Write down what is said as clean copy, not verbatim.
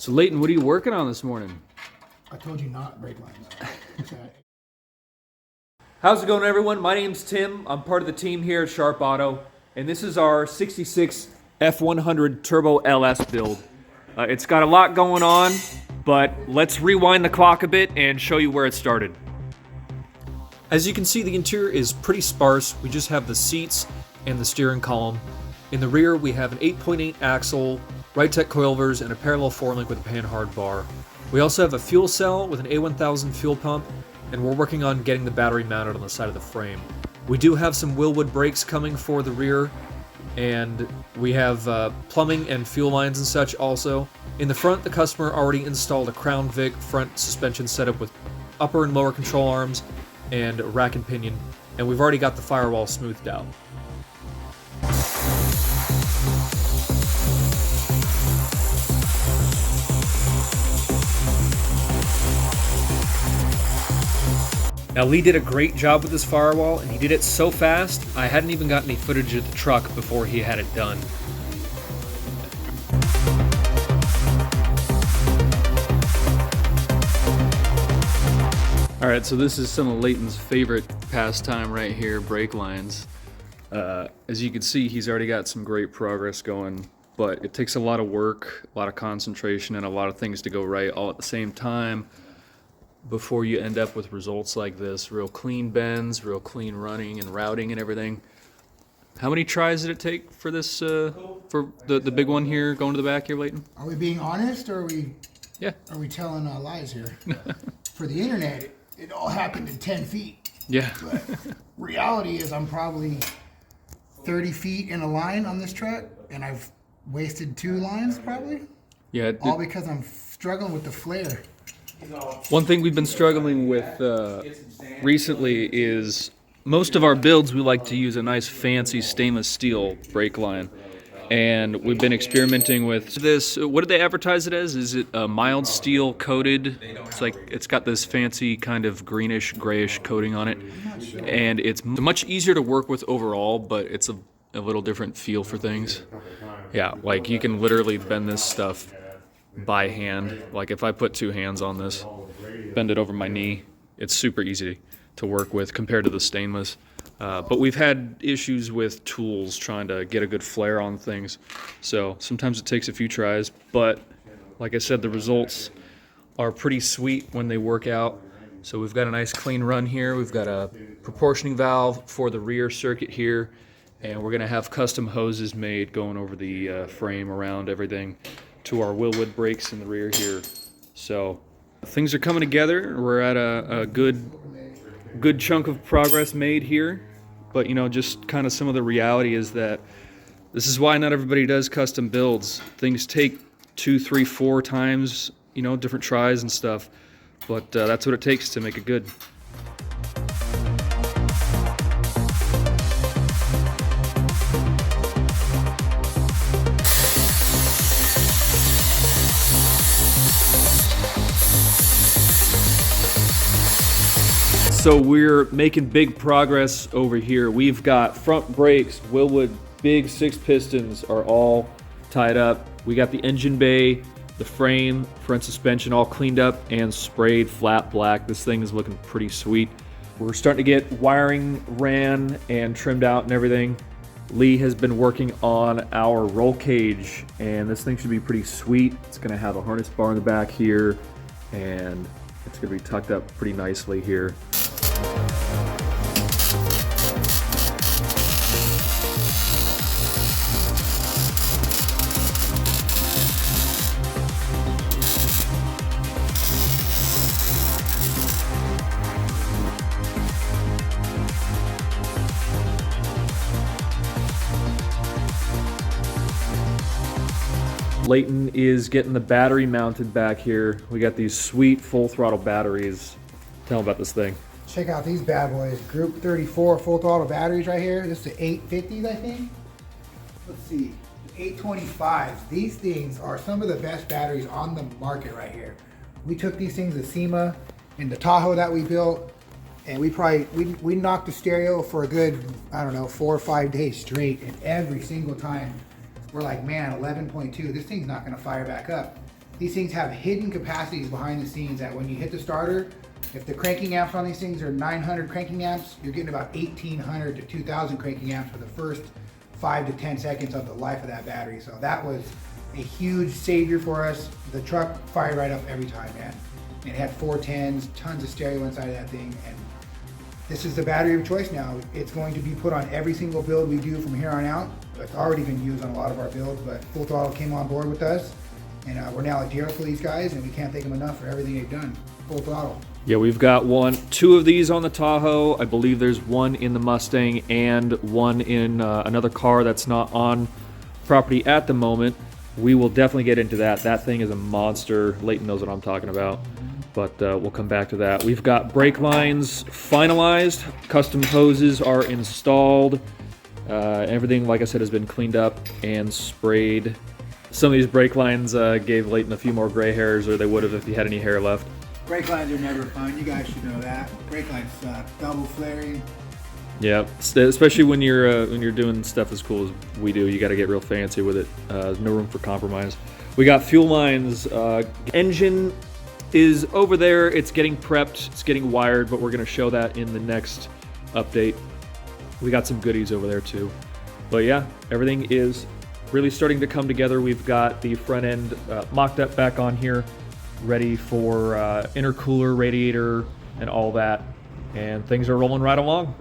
So Leighton, what are you working on this morning? I told you not brake lines. How's it going, everyone? My name's Tim. I'm part of the team here at Sharp Auto, and this is our 66 F-100 Turbo LS build. It's got a lot going on, but let's rewind the clock a bit and show you where it started. As you can see, the interior is pretty sparse. We just have the seats and the steering column. In the rear, we have an 8.8 axle, Right-Tech coilovers, and a parallel 4-link with a panhard bar. We also have a fuel cell with an A1000 fuel pump, and we're working on getting the battery mounted on the side of the frame. We do have some Willwood brakes coming for the rear, and we have plumbing and fuel lines and such also. In the front, the customer already installed a Crown Vic front suspension setup with upper and lower control arms and a rack and pinion, and we've already got the firewall smoothed out. Now Lee did a great job with this firewall, and he did it so fast, I hadn't even got any footage of the truck before he had it done. Alright, so this is some of Leighton's favorite pastime right here, brake lines. As you can see, he's already got some great progress going, but it takes a lot of work, a lot of concentration, and a lot of things to go right all at the same time before you end up with results like this. Real clean bends, real clean running and routing and everything. How many tries did it take for this, for the big one here going to the back here, Leighton? Are we being honest, or are we telling lies here? For the internet, it all happened in 10 feet. Yeah. But reality is I'm probably 30 feet in a line on this truck, and I've wasted 2 lines probably. Yeah. All because I'm struggling with the flare. One thing we've been struggling with recently is most of our builds we like to use a nice fancy stainless steel brake line, and we've been experimenting with this. What did they advertise it as? Is it a mild steel coated? It's like it's got this fancy kind of greenish grayish coating on it, and it's much easier to work with overall, but it's a little different feel for things. Yeah, like you can literally bend this stuff by hand. Like if I put 2 hands on this, bend it over my knee, it's super easy to work with compared to the stainless. But we've had issues with tools trying to get a good flare on things, so sometimes it takes a few tries, but like I said, the results are pretty sweet when they work out. So we've got a nice clean run here. We've got a proportioning valve for the rear circuit here, and we're gonna have custom hoses made going over the frame around everything to our Willwood brakes in the rear here. So things are coming together. We're at a good chunk of progress made here, but you know, just kind of some of the reality is that this is why not everybody does custom builds. Things take 2, 3, 4 times, you know, different tries and stuff, but that's what it takes to make it good. So we're making big progress over here. We've got front brakes, Willwood big 6 pistons are all tied up. We got the engine bay, the frame, front suspension all cleaned up and sprayed flat black. This thing is looking pretty sweet. We're starting to get wiring ran and trimmed out and everything. Lee has been working on our roll cage, and this thing should be pretty sweet. It's gonna have a harness bar in the back here, and it's gonna be tucked up pretty nicely here. Leighton is getting the battery mounted back here. We got these sweet full throttle batteries. Tell them about this thing. Check out these bad boys. Group 34 full throttle batteries right here. This is the 850s, I think. Let's see, 825s. These things are some of the best batteries on the market right here. We took these things to SEMA in the Tahoe that we built, and we knocked the stereo for a good, I don't know, 4 or 5 days straight, and every single time we're like, man, 11.2, this thing's not gonna fire back up. these things have hidden capacities behind the scenes that when you hit the starter, if the cranking amps on these things are 900 cranking amps, you're getting about 1800 to 2000 cranking amps for the first 5 to 10 seconds of the life of that battery. So that was a huge savior for us. The truck fired right up every time, man. It had 410s, tons of stereo inside of that thing, and this is the battery of choice now. It's going to be put on every single build we do from here on out. It's already been used on a lot of our builds, but Full Throttle came on board with us, and we're now a dealer for these guys, and we can't thank them enough for everything they've done. Full Throttle. Yeah, we've got two of these on the Tahoe. I believe there's one in the Mustang and one in another car that's not on property at the moment. We will definitely get into that. That thing is a monster. Leighton knows what I'm talking about, but we'll come back to that. We've got brake lines finalized. Custom hoses are installed. Everything, like I said, has been cleaned up and sprayed. Some of these brake lines gave Leighton a few more gray hairs, or they would have if he had any hair left. Brake lines are never fun. You guys should know that. Brake lines suck. Double flaring. Yeah, especially when you're doing stuff as cool as we do, you got to get real fancy with it. There's no room for compromise. We got fuel lines. Engine is over there. It's getting prepped. It's getting wired, but we're going to show that in the next update. We got some goodies over there too. But yeah, everything is really starting to come together. We've got the front end mocked up back on here, ready for intercooler, radiator, and all that. And things are rolling right along.